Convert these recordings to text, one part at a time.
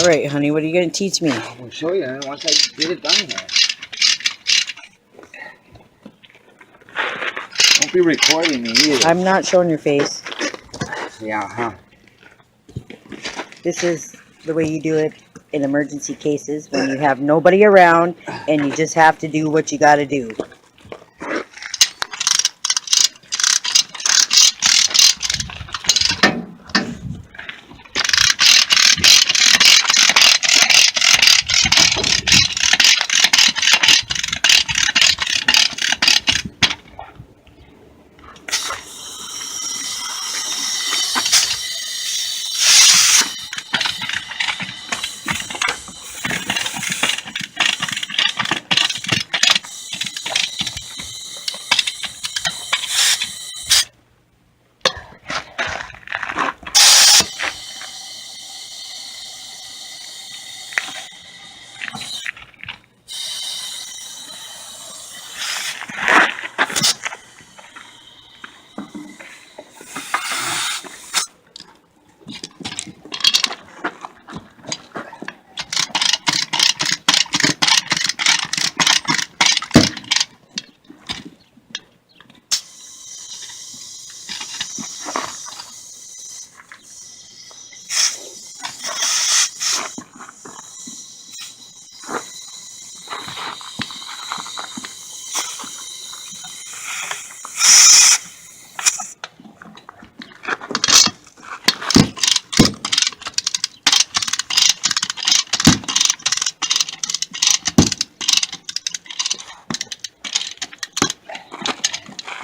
Alright, honey, what are you going to teach me? I'm going to show you once I get it done here. Don't be recording me either. I'm not showing your face. Yeah, huh? This is the way you do it in emergency cases when you have nobody around and you just have to do what you got to do.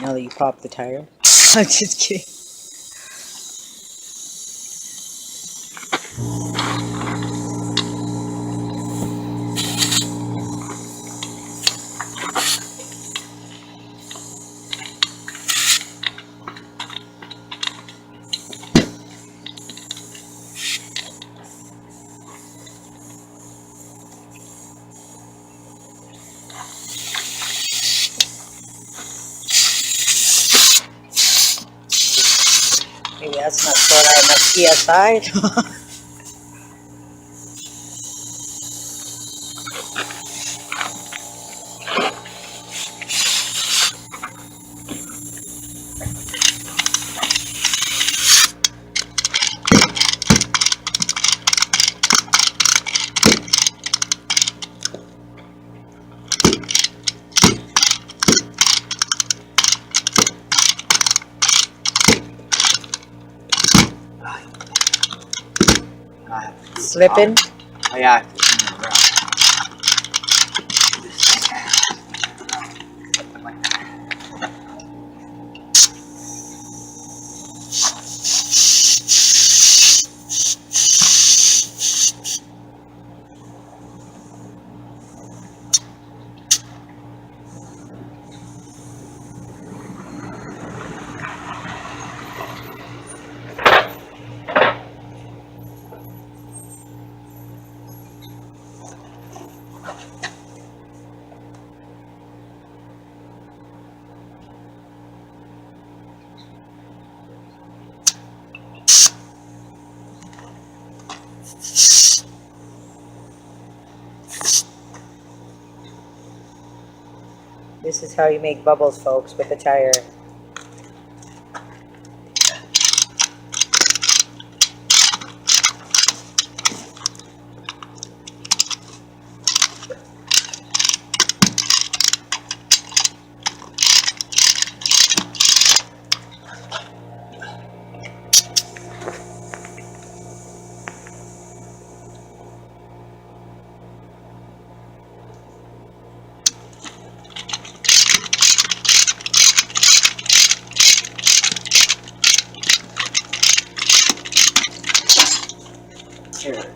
Now that you pop the tire. I'm just kidding. Maybe that's not throwing out enough PSI. Slipping? Oh, yeah. This is how you make bubbles, folks, with a tire. Here.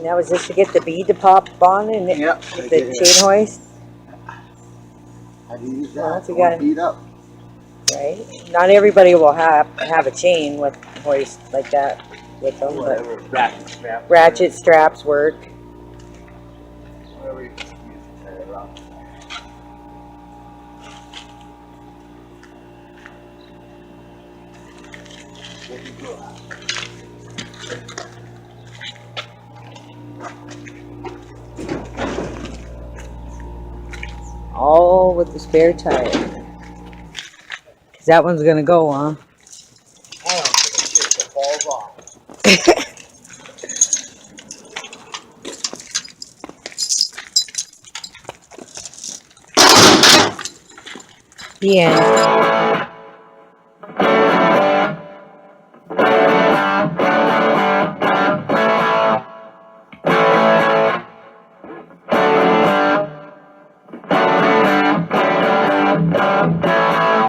Now is this to get the bead to pop on and Yep, the chain hoist? How do you use that? Well, that's a guy. Beat up. right? Not everybody will have a chain with hoist like that with them, but Whatever. Ratchet strap. ratchet straps work. Whatever you can use to tie it around. There you go. All with the spare tire. Cause that one's gonna go, huh? I don't give a shit if it falls off. The end.